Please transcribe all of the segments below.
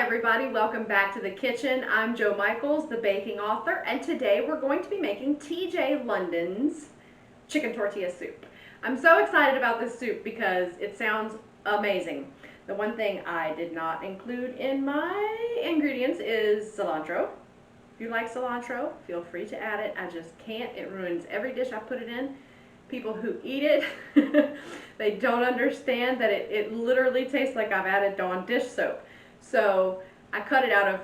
everybody, welcome back to the kitchen. I'm Jo Michaels, the baking author, and today we're going to be making TJ London's chicken tortilla soup. I'm so excited about this soup because it sounds amazing. The one thing I did not include in my ingredients is cilantro. If you like cilantro, feel free to add it. I just can't. It ruins every dish I put it in. People who eat it, they don't understand that it literally tastes like I've added Dawn dish soap. So I cut it out of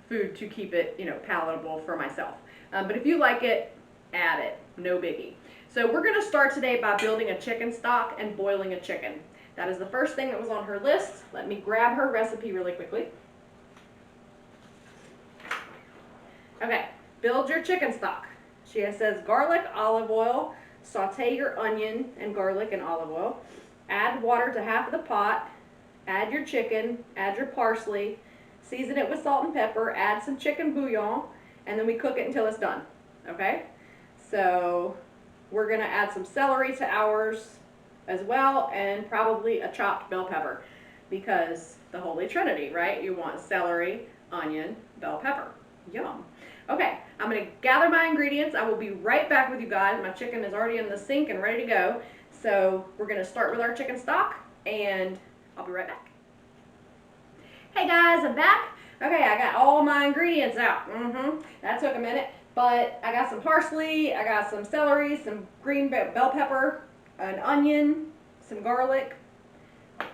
food to keep it, palatable for myself. But if you like it, add it. No biggie. So we're going to start today by building a chicken stock and boiling a chicken. That is the first thing that was on her list. Let me grab her recipe really quickly. Okay, build your chicken stock. She says garlic, olive oil, saute your onion and garlic and olive oil, add water to half of the pot, add your chicken, add your parsley, season it with salt and pepper, add some chicken bouillon, and then we cook it until it's done, okay? So we're gonna add some celery to ours as well, and probably a chopped bell pepper, because the Holy Trinity, right? You want celery, onion, bell pepper. Yum. Okay, I'm going to gather my ingredients. I will be right back with you guys. My chicken is already in the sink and ready to go. So we're going to start with our chicken stock, and I'll be right back. Hey guys, I'm back. Okay, I got all my ingredients out. That took a minute, but I got some parsley, I got some celery, some green bell pepper, an onion, some garlic.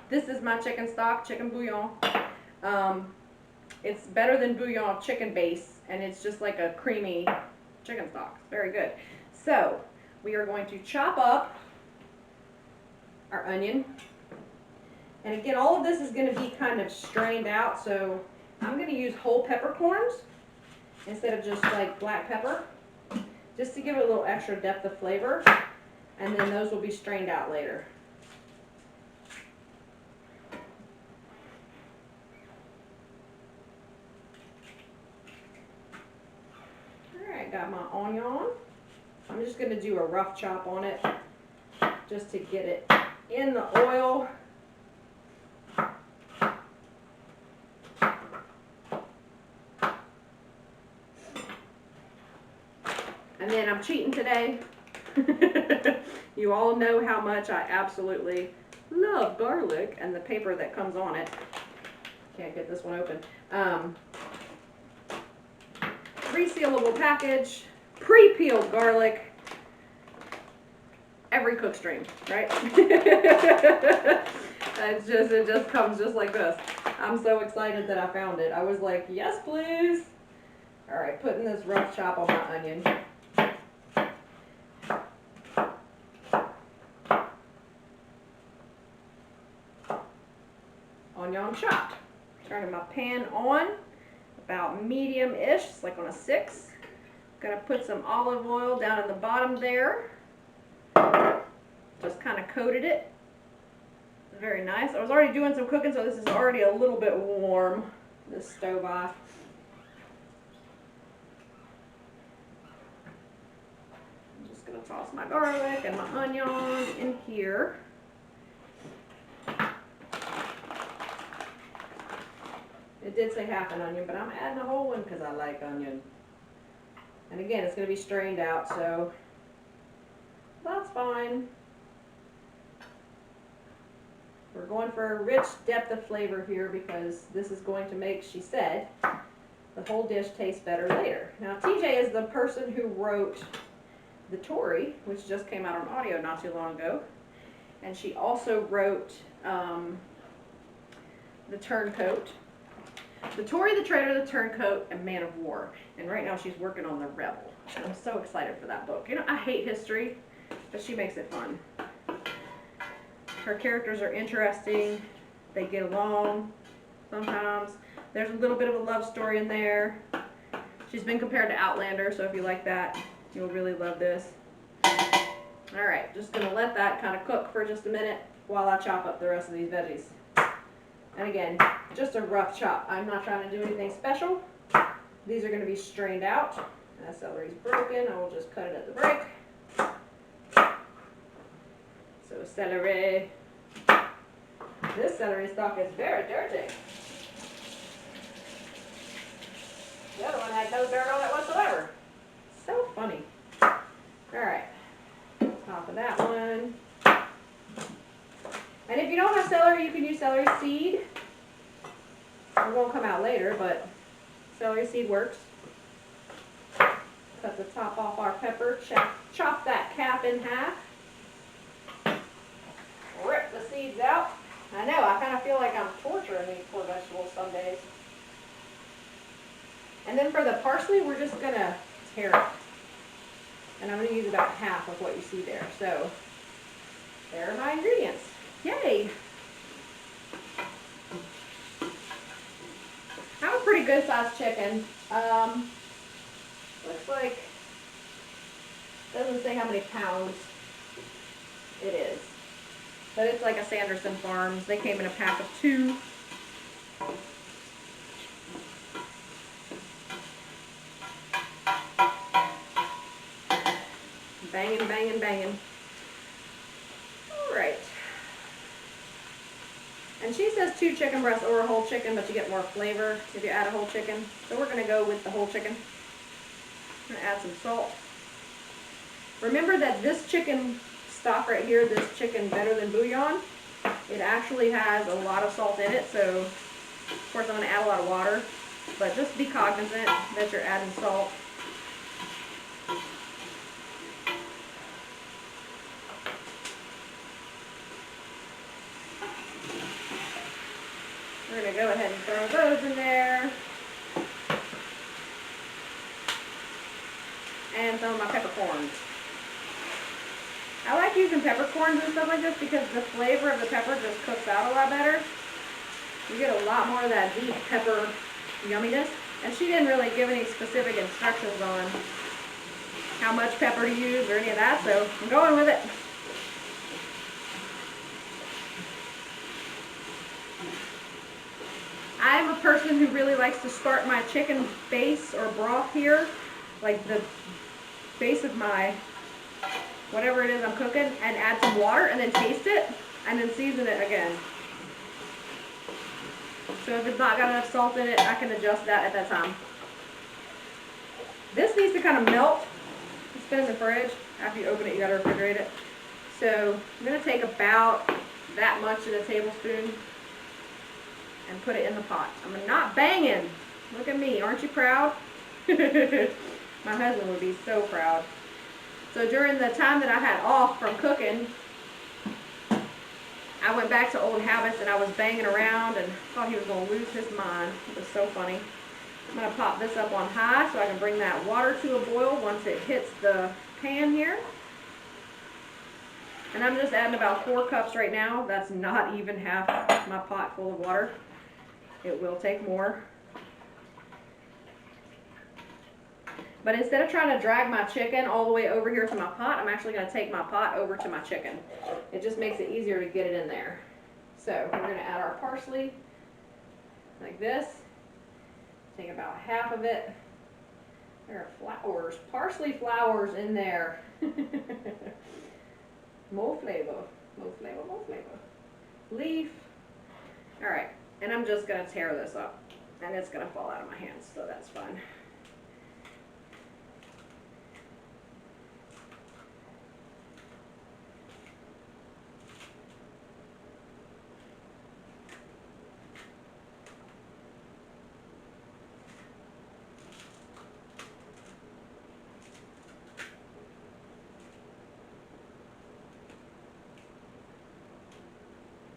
This is my chicken stock, chicken bouillon. It's better than bouillon chicken base, and it's just like a creamy chicken stock. Very good. So we are going to chop up our onion. And again, all of this is going to be kind of strained out, so I'm going to use whole peppercorns instead of just like black pepper, just to give it a little extra depth of flavor, and then those will be strained out later. Got my onion. I'm just going to do a rough chop on it just to get it in the oil. And then I'm cheating today. You all know how much I absolutely love garlic and the paper that comes on it. Can't get this one open. Resealable package, pre-peeled garlic, every cook stream, right? It just comes just like this. I'm so excited that I found it. I was like, yes, please. All right, putting this rough chop on my onion. Onion chopped. Turning my pan on. About medium-ish, it's like on a 6. Gonna put some olive oil down in the bottom there. Just kind of coated it. Very nice. I was already doing some cooking, so this is already a little bit warm, this stove off. I'm just gonna toss my garlic and my onion in here. It did say half an onion, but I'm adding a whole one because I like onion. And again, it's going to be strained out, so that's fine. We're going for a rich depth of flavor here because this is going to make, she said, the whole dish taste better later. Now, TJ is the person who wrote the Tory, which just came out on audio not too long ago. And she also wrote the Turncoat. The Tory, the Traitor, the Turncoat, and Man of War. And right now she's working on the Rebel. And I'm so excited for that book. I hate history, but she makes it fun. Her characters are interesting. They get along sometimes. There's a little bit of a love story in there. She's been compared to Outlander, so if you like that, you'll really love this. Alright, just going to let that kind of cook for just a minute while I chop up the rest of these veggies. And again, just a rough chop. I'm not trying to do anything special. These are going to be strained out. That celery's broken. I will just cut it at the break. So celery. This celery stalk is very dirty. one had no dirt on it whatsoever. So funny. Alright, top of that one. And if you don't have celery, you can use celery seed. It won't come out later, but celery seed works. Cut the top off our pepper, chop that cap in half. Rip the seeds out. I know, I kind of feel like I'm torturing these poor vegetables some days. And then for the parsley, we're just going to tear it. And I'm going to use about half of what you see there. So, there are my ingredients. Yay! I have a pretty good sized chicken. Looks like, doesn't say how many pounds it is. But it's like a Sanderson Farms. They came in a pack of 2. Banging, banging, banging. Alright. And she says 2 chicken breasts or a whole chicken, but you get more flavor if you add a whole chicken. So we're going to go with the whole chicken. I'm going to add some salt. Remember that this chicken stock right here, this chicken better than bouillon, it actually has a lot of salt in it. So, of course, I'm going to add a lot of water. But just be cognizant that you're adding salt. We're going to go ahead and throw those in there. And some of my peppercorns. I like using peppercorns and stuff like this because the flavor of the pepper just cooks out a lot better. You get a lot more of that deep pepper yumminess. And she didn't really give any specific instructions on how much pepper to use or any of that, so I'm going with it. I'm a person who really likes to start my chicken base or broth here, like the base of my whatever it is I'm cooking, and add some water and then taste it and then season it again. So if it's not got enough salt in it, I can adjust that at that time. This needs to kind of melt. It's been in the fridge. After you open it, you got to refrigerate it. So I'm going to take about that much in a tablespoon and put it in the pot. I'm not banging. Look at me. Aren't you proud? My husband would be so proud. So during the time that I had off from cooking, I went back to old habits and I was banging around and thought he was going to lose his mind. It was so funny. I'm going to pop this up on high so I can bring that water to a boil once it hits the pan here. And I'm just adding about 4 cups right now. That's not even half my pot full of water. It will take more. But instead of trying to drag my chicken all the way over here to my pot, I'm actually going to take my pot over to my chicken. It just makes it easier to get it in there. So we're going to add our parsley like this. Take about half of it. There are flowers, parsley flowers in there. More flavor, more flavor, more flavor. Leaf. All right, and I'm just going to tear this up. And it's going to fall out of my hands, so that's fine.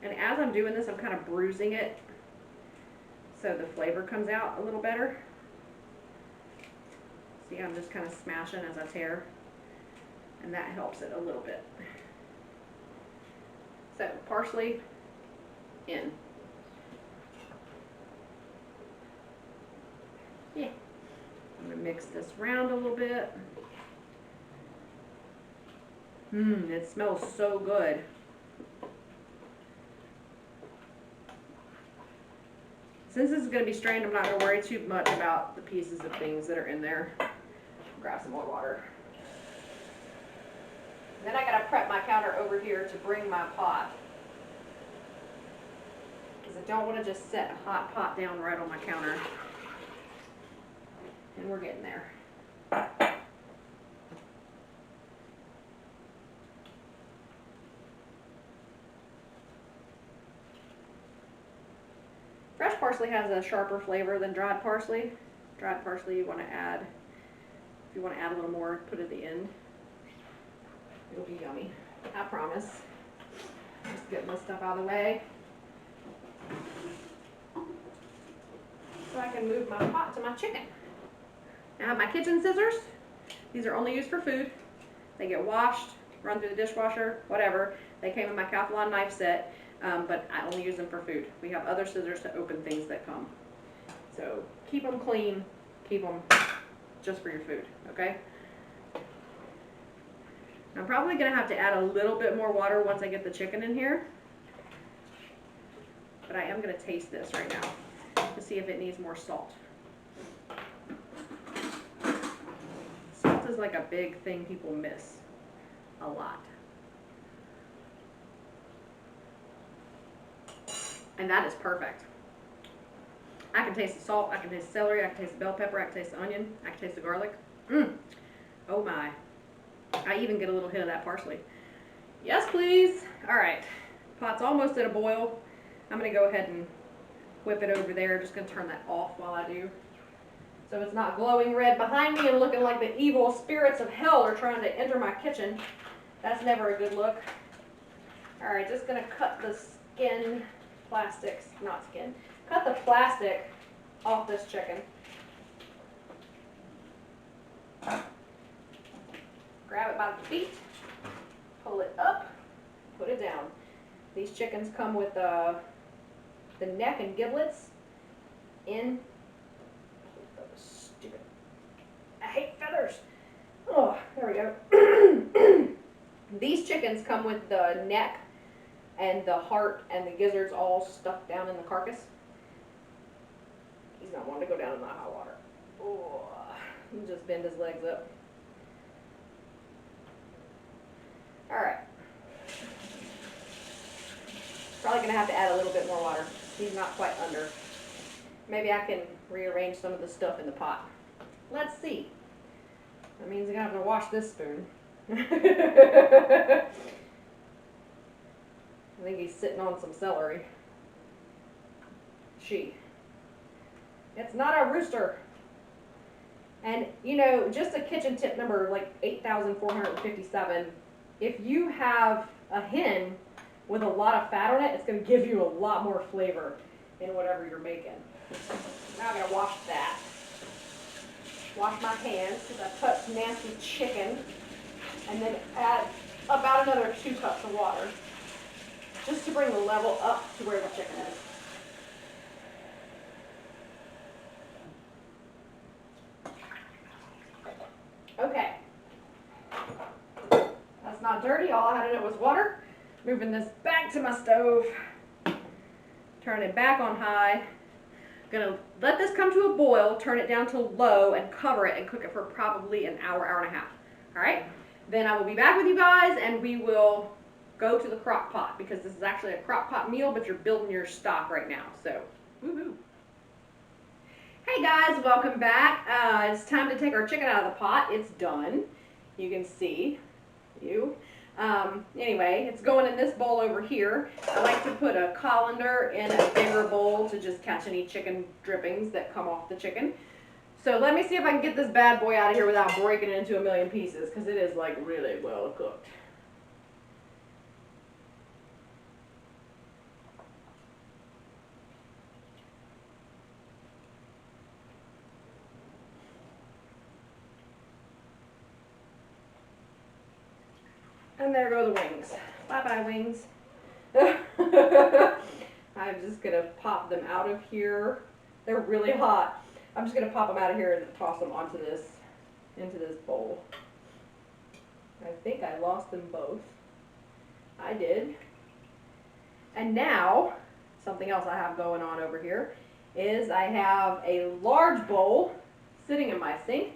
And as I'm doing this, I'm kind of bruising it so the flavor comes out a little better. See, I'm just kind of smashing as I tear, and that helps it a little bit. So, parsley in. Yeah. I'm going to mix this around a little bit. It smells so good. Since this is going to be strained, I'm not going to worry too much about the pieces of things that are in there. Grab some more water. And then I got to prep my counter over here to bring my pot. Because I don't want to just set a hot pot down right on my counter. And we're getting there. Fresh parsley has a sharper flavor than dried parsley. Dried parsley you want to add, if you want to add a little more, put it at the end. It'll be yummy, I promise. Just getting this stuff out of the way so I can move my pot to my chicken. Now I have my kitchen scissors. These are only used for food. They get washed, run through the dishwasher, whatever. They came in my Calphalon knife set, but I only use them for food. We have other scissors to open things that come. So keep them clean, keep them just for your food, okay? I'm probably going to have to add a little bit more water once I get the chicken in here. But I am going to taste this right now to see if it needs more salt. Salt is like a big thing people miss a lot. And that is perfect. I can taste the salt, I can taste the celery, I can taste the bell pepper, I can taste the onion, I can taste the garlic. Oh my. I even get a little hit of that parsley. Yes, please. All right. Pot's almost at a boil. I'm going to go ahead and whip it over there. Just going to turn that off while I do. So it's not glowing red behind me and looking like the evil spirits of hell are trying to enter my kitchen. That's never a good look. All right, just going to cut the skin, plastics, not skin. Cut the plastic off this chicken. Grab it by the feet, pull it up, put it down. These chickens come with the neck and giblets in. Stupid. I hate feathers. Oh, there we go. These chickens come with the neck and the heart and the gizzards all stuffed down in the carcass. He's not wanting to go down in the hot water. Oh, he just bend his legs up. All right. Probably going to have to add a little bit more water. He's not quite under. Maybe I can rearrange some of the stuff in the pot. Let's see. That means I'm going to have to wash this spoon. I think he's sitting on some celery. It's not a rooster. And, you know, just a kitchen tip number like 8,457. If you have a hen with a lot of fat on it, it's going to give you a lot more flavor in whatever you're making. Now I'm going to wash that. Wash my hands because I touched nasty chicken. And then add about another 2 cups of water just to bring the level up to where the chicken is. Okay. That's not dirty. All I had in it was water. Moving this back to my stove. Turn it back on high. Gonna let this come to a boil, turn it down to low, and cover it and cook it for probably an hour, hour and a half. All right? Then I will be back with you guys and we will go to the crock pot because this is actually a crock pot meal, but you're building your stock right now. So, woohoo. Hey guys, welcome back. It's time to take our chicken out of the pot. It's done. You can see. Anyway, it's going in this bowl over here. I like to put a colander in a bigger bowl to just catch any chicken drippings that come off the chicken. So let me see if I can get this bad boy out of here without breaking it into a million pieces, because it is like really well cooked. And there go the wings. Bye-bye, wings. I'm just going to pop them out of here. They're really hot. I'm just going to pop them out of here and toss them onto into this bowl. I think I lost them both. I did. And now, something else I have going on over here is I have a large bowl sitting in my sink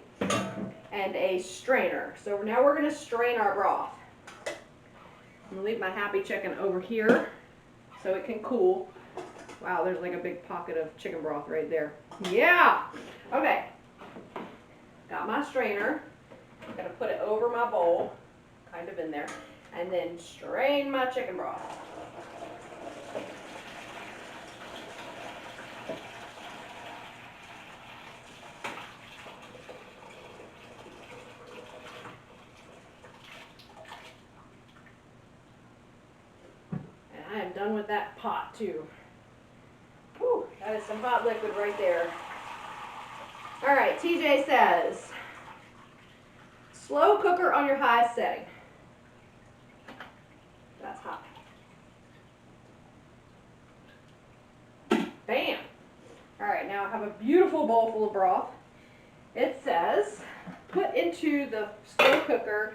and a strainer. So now we're going to strain our broth. I'm going to leave my happy chicken over here so it can cool. Wow, there's like a big pocket of chicken broth right there. Yeah! Okay. Got my strainer. I'm gonna put it over my bowl, kind of in there, and then strain my chicken broth. And I am done with that pot too. Whew, that is some hot liquid right there. All right, TJ says, slow cooker on your highest setting. That's hot. Bam. All right, now I have a beautiful bowl full of broth. It says, put into the slow cooker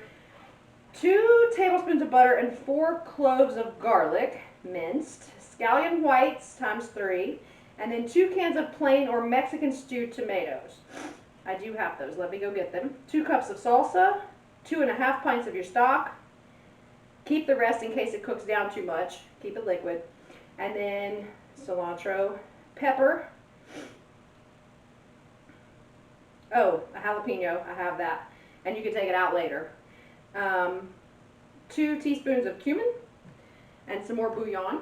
2 tablespoons of butter and 4 cloves of garlic, minced, scallion whites times 3, and then 2 cans of plain or Mexican stewed tomatoes. I do have those. Let me go get them. 2 cups of salsa, 2½ pints of your stock. Keep the rest in case it cooks down too much. Keep it liquid. And then cilantro, pepper. Oh, a jalapeno. I have that. And you can take it out later. 2 teaspoons of cumin and some more bouillon.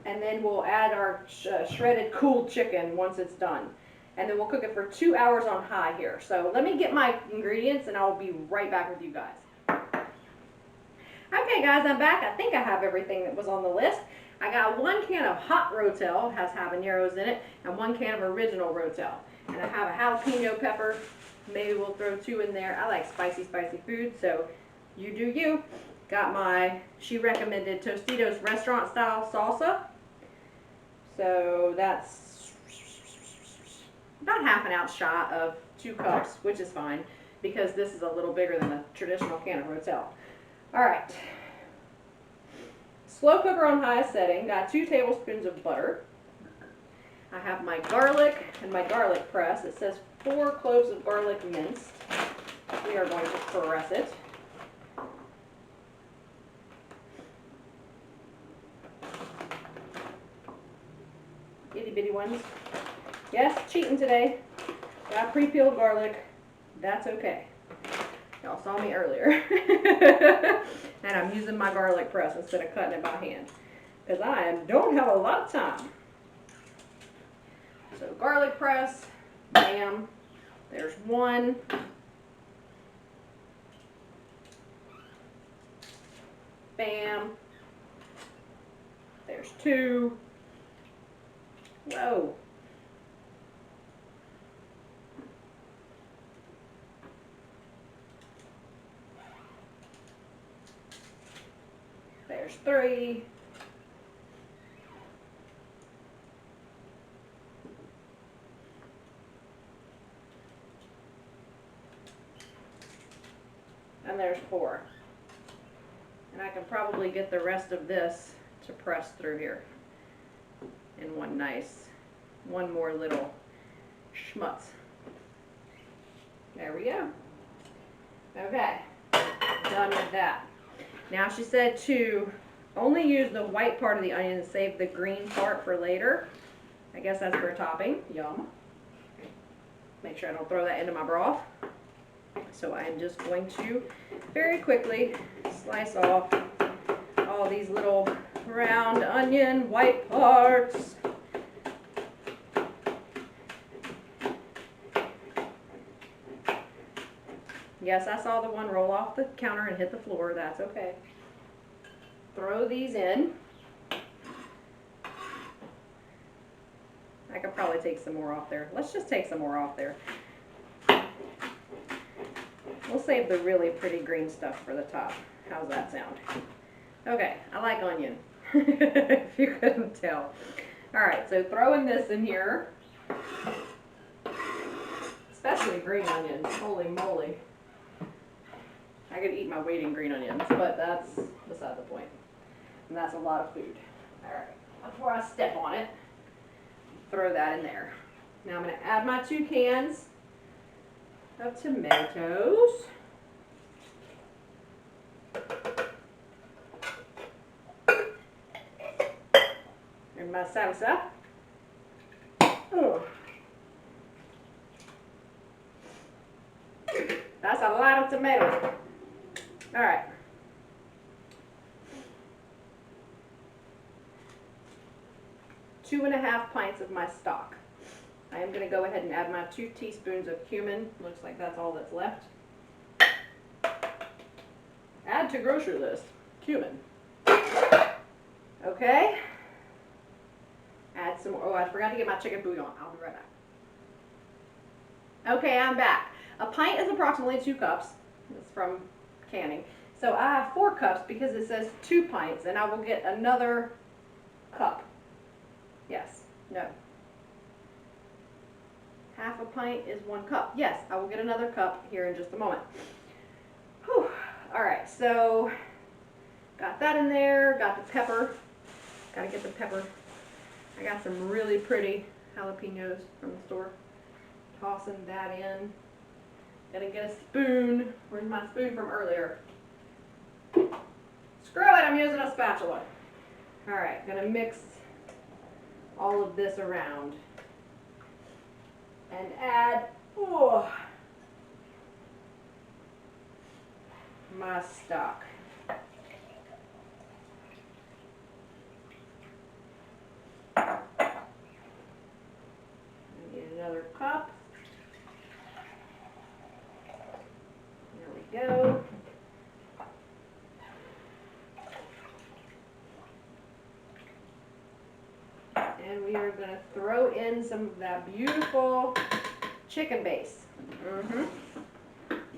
And then we'll add our shredded cooled chicken once it's done. And then we'll cook it for 2 hours on high here. So let me get my ingredients and I'll be right back with you guys. Okay guys, I'm back. I think I have everything that was on the list. I got 1 can of hot Rotel, has habaneros in it, and 1 can of original Rotel. And I have a jalapeno pepper. Maybe we'll throw 2 in there. I like spicy food, so you do you. Got my, she recommended Tostito's restaurant style salsa. So that's about ½ ounce shot of 2 cups, which is fine because this is a little bigger than a traditional can of Rotel. All right. Slow cooker on highest setting. Got 2 tablespoons of butter. I have my garlic and my garlic press. It says 4 cloves of garlic minced. We are going to press it. Itty bitty ones. Yes, cheating today. Got pre-peeled garlic. That's okay. Y'all saw me earlier. And I'm using my garlic press instead of cutting it by hand. Because I don't have a lot of time. So garlic press. Bam. There's 1. Bam. There's 2. Whoa. There's 3. And there's 4. And I can probably get the rest of this to press through here in one more little schmutz. There we go. Okay, done with that. Now she said to only use the white part of the onion and save the green part for later. I guess that's for a topping. Yum. Make sure I don't throw that into my broth. So I am just going to very quickly slice off all these little round onion white parts. Yes, I saw the one roll off the counter and hit the floor. That's okay. Throw these in. I could probably take some more off there. Let's just take some more off there. We'll save the really pretty green stuff for the top. How's that sound? Okay, I like onion, if you couldn't tell. All right, so throwing this in here, especially green onions, holy moly. I could eat my weight in green onions, but that's beside the point. And that's a lot of food. All right, before I step on it, throw that in there. Now I'm going to add my 2 cans of tomatoes. And my salsa. Oh, That's a lot of tomatoes. All right. Two 2.5 pints of my stock. I am going to go ahead and add my 2 teaspoons of cumin. Looks like that's all that's left. Add to grocery list, cumin. Okay. Add some, oh, I forgot to get my chicken bouillon. I'll be right back. Okay, I'm back. A pint is approximately 2 cups. It's from canning. So I have 4 cups because it says 2 pints, and I will get another cup. Yes, no. Half a pint is 1 cup. Yes, I will get another cup here in just a moment. Whew. All right, so got that in there, got the pepper. Gotta get the pepper. I got some really pretty jalapenos from the store. Tossing that in. Gonna get a spoon. Where's my spoon from earlier? Screw it, I'm using a spatula. All right, gonna mix all of this around. And add, my stock. I need another cup. There we go. And we are going to throw in some of that beautiful chicken base.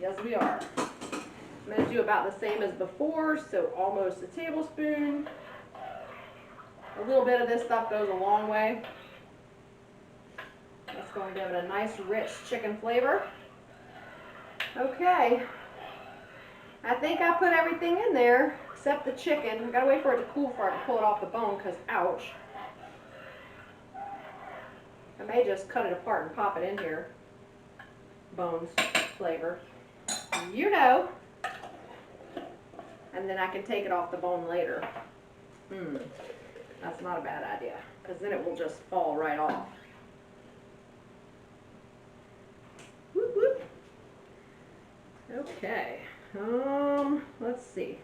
Yes, we are. I'm going to do about the same as before, so almost a tablespoon. A little bit of this stuff goes a long way. That's going to give it a nice, rich chicken flavor. Okay. I think I put everything in there except the chicken. I've got to wait for it to cool before I can pull it off the bone because, ouch. I may just cut it apart and pop it in here. Bones flavor. You know. And then I can take it off the bone later. That's not a bad idea, because then it will just fall right off. Whoop, whoop. Okay. Let's see.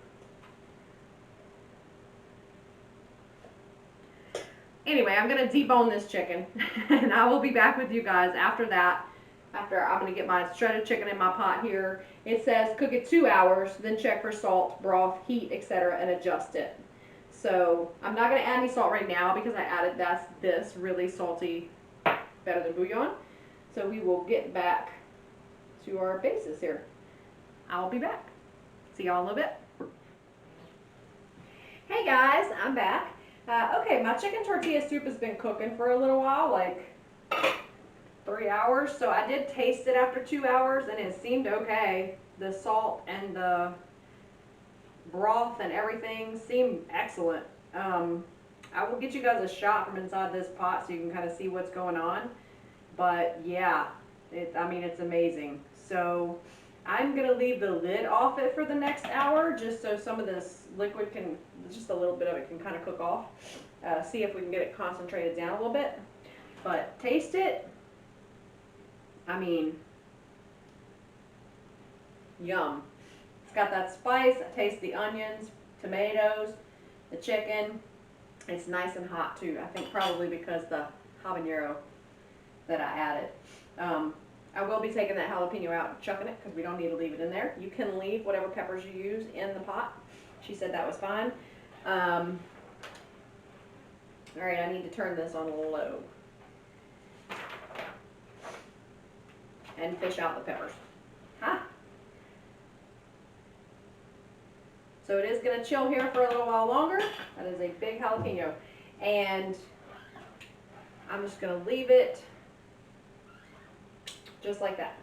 Anyway, I'm going to debone this chicken, and I will be back with you guys after that. After I'm going to get my shredded chicken in my pot here. It says cook it 2 hours, then check for salt, broth, heat, etc., and adjust it. So I'm not going to add any salt right now because I added this really salty, better than bouillon. So we will get back to our bases here. I'll be back. See y'all in a little bit. Hey guys, I'm back. Okay, my chicken tortilla soup has been cooking for a little while, like 3 hours. So I did taste it after 2 hours and it seemed okay. The salt and the broth and everything seemed excellent. I will get you guys a shot from inside this pot so you can kind of see what's going on. But yeah, I mean, it's amazing. So I'm going to leave the lid off it for the next hour just so some of this liquid can, just a little bit of it can kind of cook off. See if we can get it concentrated down a little bit. But taste it. I mean, yum. It's got that spice. I taste the onions, tomatoes, the chicken. It's nice and hot too. I think probably because the habanero that I added. I will be taking that jalapeno out and chucking it because we don't need to leave it in there. You can leave whatever peppers you use in the pot. She said that was fine. All right, I need to turn this on low and fish out the peppers. So it is going to chill here for a little while longer. That is a big jalapeno. And I'm just going to leave it just like that.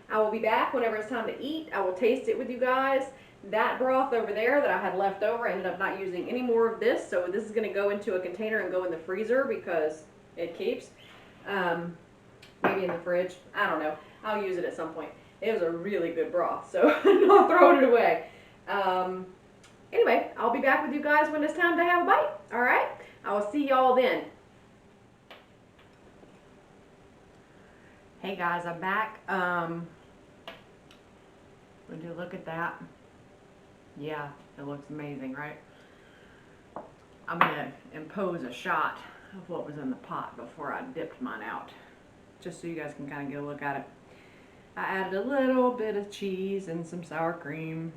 I will be back whenever it's time to eat. I will taste it with you guys. That broth over there that I had left over, I ended up not using any more of this. So this is going to go into a container and go in the freezer because it keeps. Maybe in the fridge. I don't know. I'll use it at some point. It was a really good broth, so I'm not throwing it away. Anyway, I'll be back with you guys when it's time to have a bite. All right? I will see y'all then. Hey guys, I'm back. Would you look at that? Yeah, it looks amazing, right? I'm gonna impose a shot of what was in the pot before I dipped mine out, just so you guys can kind of get a look at it. I added a little bit of cheese and some sour cream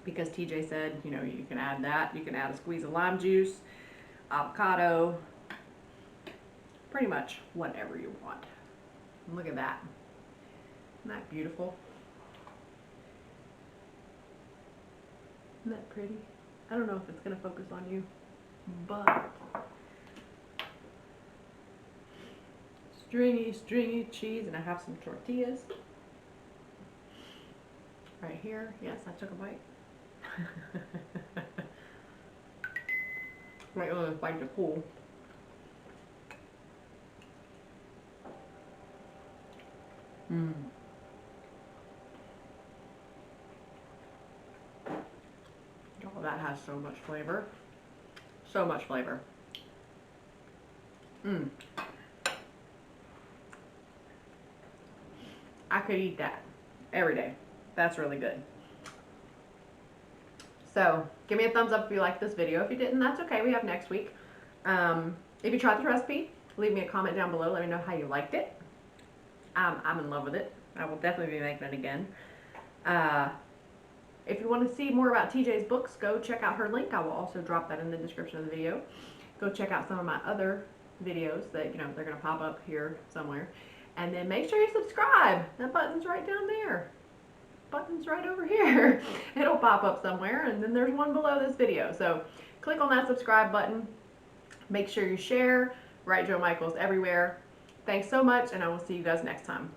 because TJ said, you know, you can add that. You can add a squeeze of lime juice, avocado, pretty much whatever you want. And look at that. Isn't that beautiful? Isn't that pretty? I don't know if it's going to focus on you, but stringy cheese, and I have some tortillas right here. Yes, I took a bite. Right on, it's like the pool. Mmm. Oh, that has so much flavor. So much flavor. Mmm. I could eat that every day. That's really good. So, give me a thumbs up if you liked this video. If you didn't, that's okay. We have next week. If you tried this recipe, leave me a comment down below. Let me know how you liked it. I'm in love with it. I will definitely be making it again. If you want to see more about TJ's books, go check out her link. I will also drop that in the description of the video. Go check out some of my other videos that, you know, they're going to pop up here somewhere. And then make sure you subscribe. That button's right down there. Button's right over here. It'll pop up somewhere, and then there's one below this video. So click on that subscribe button. Make sure you share. Write Joe Michaels everywhere. Thanks so much, and I will see you guys next time.